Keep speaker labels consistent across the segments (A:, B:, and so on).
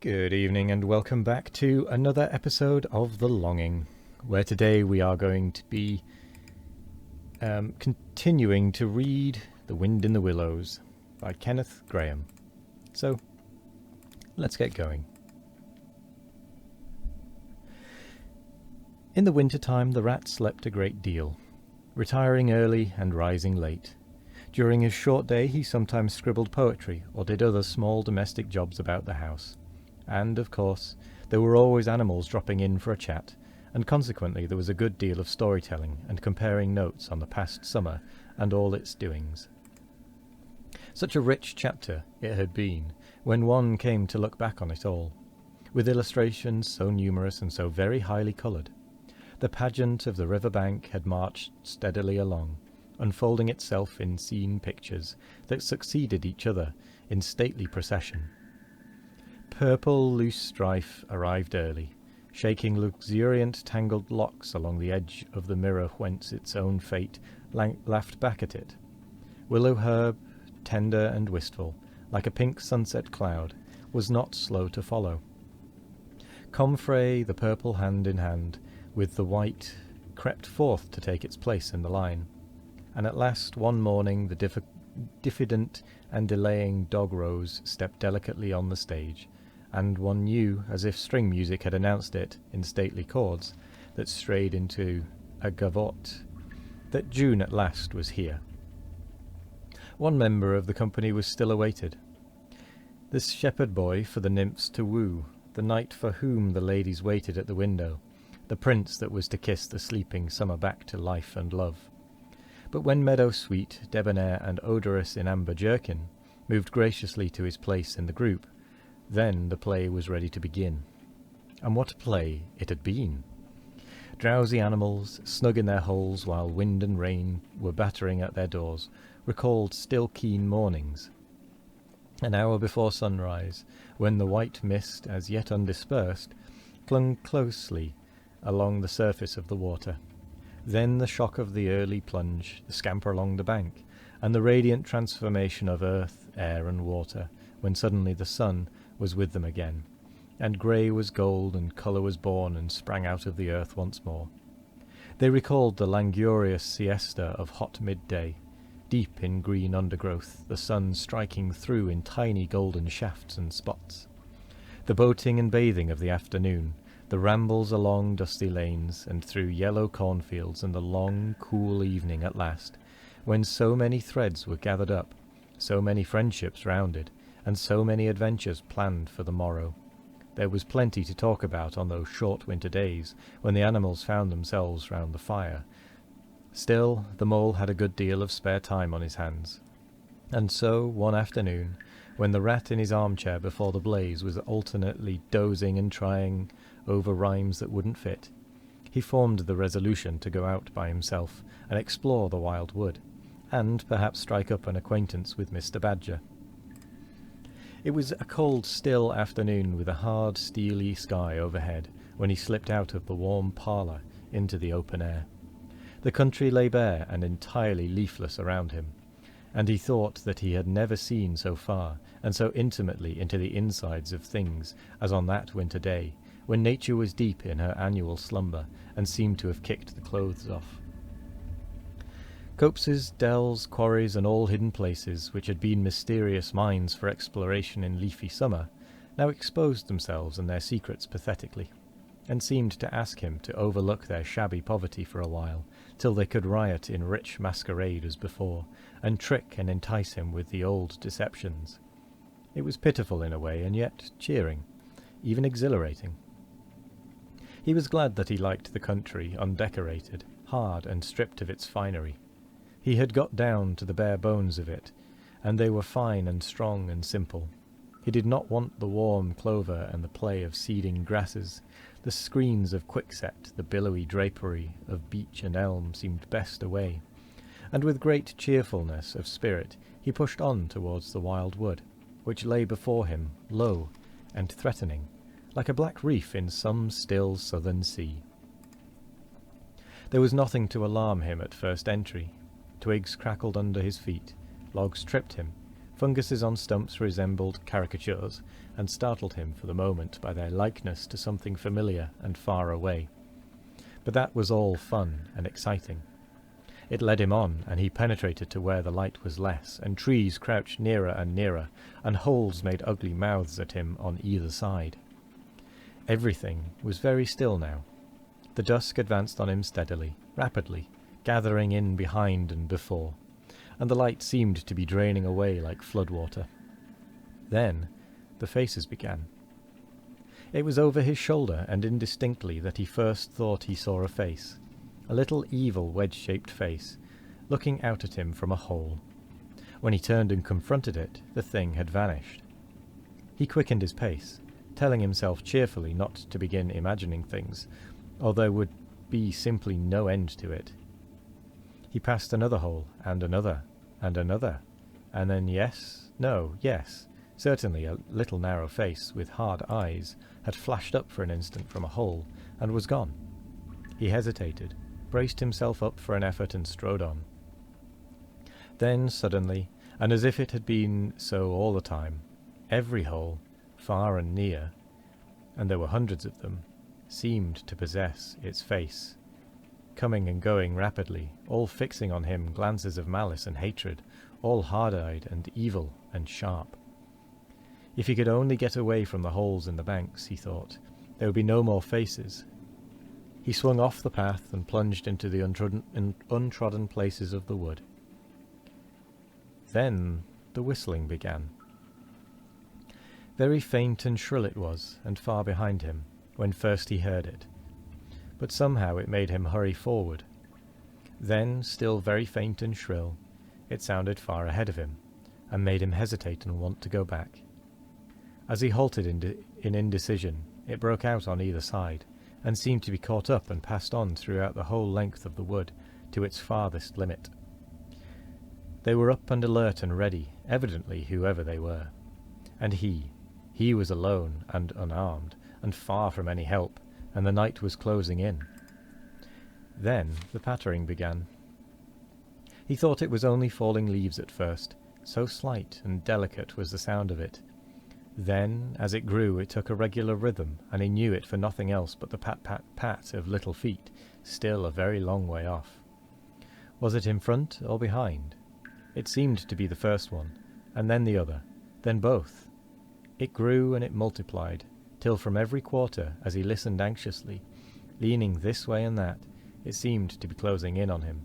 A: Good evening and welcome back to another episode of The Longing, where today we are going to be continuing to read The Wind in the Willows by Kenneth Grahame. So, let's get going. In the winter-time the rat slept a great deal, retiring early and rising late. During his short day he sometimes scribbled poetry or did other small domestic jobs about the house. And, of course, there were always animals dropping in for a chat, and consequently there was a good deal of storytelling and comparing notes on the past summer and all its doings. Such a rich chapter it had been, when one came to look back on it all, with illustrations so numerous and so very highly coloured. The pageant of the river bank had marched steadily along, unfolding itself in scene pictures that succeeded each other in stately procession. Purple loose strife arrived early, shaking luxuriant tangled locks along the edge of the mirror whence its own fate laughed back at it. Willow herb, tender and wistful, like a pink sunset cloud, was not slow to follow. Comfrey, the purple hand in hand with the white, crept forth to take its place in the line, and at last one morning the diffident and delaying dog rose stepped delicately on the stage, and one knew, as if string music had announced it in stately chords that strayed into a gavotte, that June at last was here. One member of the company was still awaited, this shepherd boy for the nymphs to woo, the knight for whom the ladies waited at the window, the prince that was to kiss the sleeping summer back to life and love. But when meadow-sweet, debonair and odorous in amber jerkin moved graciously to his place in the group, then the play was ready to begin. And what a play it had been! Drowsy animals, snug in their holes while wind and rain were battering at their doors, recalled still keen mornings. An hour before sunrise, when the white mist, as yet undispersed, clung closely along the surface of the water. Then the shock of the early plunge, the scamper along the bank, and the radiant transformation of earth, air and water, when suddenly the sun was with them again, and grey was gold and colour was born and sprang out of the earth once more. They recalled the languorous siesta of hot midday, deep in green undergrowth, the sun striking through in tiny golden shafts and spots. The boating and bathing of the afternoon, the rambles along dusty lanes and through yellow cornfields, and the long, cool evening at last, when so many threads were gathered up, so many friendships rounded, and so many adventures planned for the morrow. There was plenty to talk about on those short winter days, when the animals found themselves round the fire. Still, the mole had a good deal of spare time on his hands. And so, one afternoon, when the rat in his armchair before the blaze was alternately dozing and trying over rhymes that wouldn't fit, he formed the resolution to go out by himself and explore the wild wood, and perhaps strike up an acquaintance with Mr. Badger. It was a cold, still afternoon with a hard, steely sky overhead when he slipped out of the warm parlour into the open air. The country lay bare and entirely leafless around him, and he thought that he had never seen so far and so intimately into the insides of things as on that winter day, when nature was deep in her annual slumber and seemed to have kicked the clothes off. Copses, dells, quarries, and all hidden places, which had been mysterious mines for exploration in leafy summer, now exposed themselves and their secrets pathetically, and seemed to ask him to overlook their shabby poverty for a while, till they could riot in rich masquerade as before, and trick and entice him with the old deceptions. It was pitiful in a way, and yet cheering, even exhilarating. He was glad that he liked the country undecorated, hard and stripped of its finery. He had got down to the bare bones of it, and they were fine and strong and simple. He did not want the warm clover and the play of seeding grasses. The screens of quickset, the billowy drapery of beech and elm seemed best away, and with great cheerfulness of spirit he pushed on towards the wild wood, which lay before him, low and threatening, like a black reef in some still southern sea. There was nothing to alarm him at first entry. Twigs crackled under his feet, logs tripped him, Funguses on stumps resembled caricatures, and startled him for the moment by their likeness to something familiar and far away. But that was all fun and exciting. It led him on, and he penetrated to where the light was less, and trees crouched nearer and nearer, and holes made ugly mouths at him on either side. Everything was very still now. The dusk advanced on him steadily, rapidly, gathering in behind and before, and the light seemed to be draining away like floodwater. Then the faces began. It was over his shoulder and indistinctly that he first thought he saw a face, a little evil wedge-shaped face, looking out at him from a hole. When he turned and confronted it, the thing had vanished. He quickened his pace, telling himself cheerfully not to begin imagining things, or there would be simply no end to it. He passed another hole, and another, and another, and then yes, certainly a little narrow face with hard eyes had flashed up for an instant from a hole, and was gone. He hesitated, braced himself up for an effort, and strode on. Then suddenly, and as if it had been so all the time, every hole, far and near, and there were hundreds of them, seemed to possess its face, coming and going rapidly, all fixing on him glances of malice and hatred, all hard-eyed and evil and sharp. If he could only get away from the holes in the banks, he thought, there would be no more faces. He swung off the path and plunged into the untrodden places of the wood. Then the whistling began. Very faint and shrill it was, and far behind him, when first he heard it. But somehow it made him hurry forward. Then, still very faint and shrill, it sounded far ahead of him, and made him hesitate and want to go back. As he halted in indecision, it broke out on either side, and seemed to be caught up and passed on throughout the whole length of the wood to its farthest limit. They were up and alert and ready, evidently whoever they were. And he was alone and unarmed, and far from any help, and the night was closing in. Then the pattering began. He thought it was only falling leaves at first, so slight and delicate was the sound of it. Then, as it grew, it took a regular rhythm, and he knew it for nothing else but the pat-pat-pat of little feet, still a very long way off. Was it in front or behind? It seemed to be the first one, and then the other, then both. It grew and it multiplied, till from every quarter, as he listened anxiously, leaning this way and that, it seemed to be closing in on him.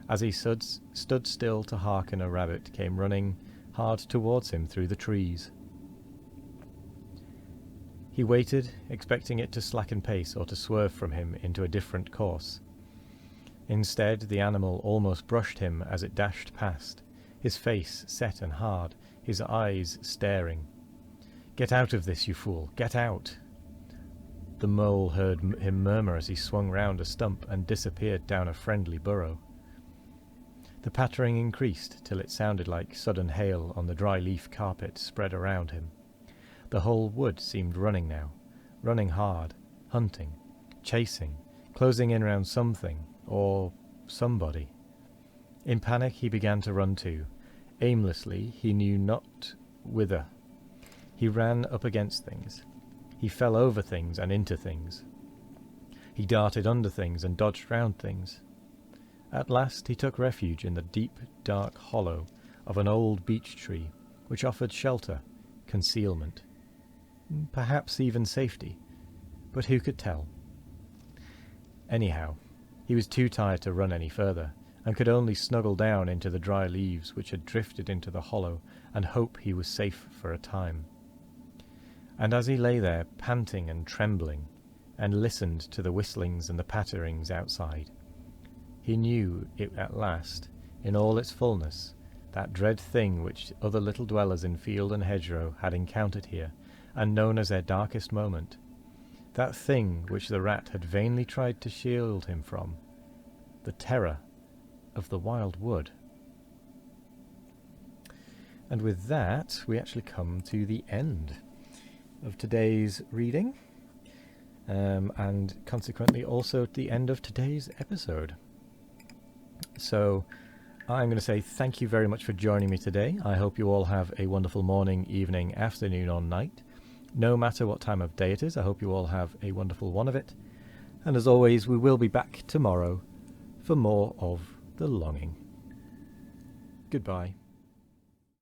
A: As he stood still to hearken, a rabbit came running hard towards him through the trees. He waited, expecting it to slacken pace or to swerve from him into a different course. Instead, the animal almost brushed him as it dashed past, his face set and hard, his eyes staring. "Get out of this, you fool! Get out!" The mole heard him murmur as he swung round a stump and disappeared down a friendly burrow. The pattering increased till it sounded like sudden hail on the dry leaf carpet spread around him. The whole wood seemed running now, running hard, hunting, chasing, closing in round something, or somebody. In panic he began to run too, aimlessly, he knew not whither. He ran up against things. He fell over things and into things. He darted under things and dodged round things. At last he took refuge in the deep, dark hollow of an old beech tree, which offered shelter, concealment, perhaps even safety, but who could tell? Anyhow, he was too tired to run any further, and could only snuggle down into the dry leaves which had drifted into the hollow, and hope he was safe for a time. And as he lay there, panting and trembling, and listened to the whistlings and the patterings outside, he knew it at last, in all its fullness, that dread thing which other little dwellers in field and hedgerow had encountered here, and known as their darkest moment, that thing which the rat had vainly tried to shield him from, the terror of the wild wood. And with that, we actually come to the end of today's reading, and consequently also at the end of today's episode. So, I'm going to say thank you very much for joining me today. I hope you all have a wonderful morning, evening, afternoon or night. No matter what time of day it is, I hope you all have a wonderful one of it. And as always, we will be back tomorrow for more of The Longing. Goodbye.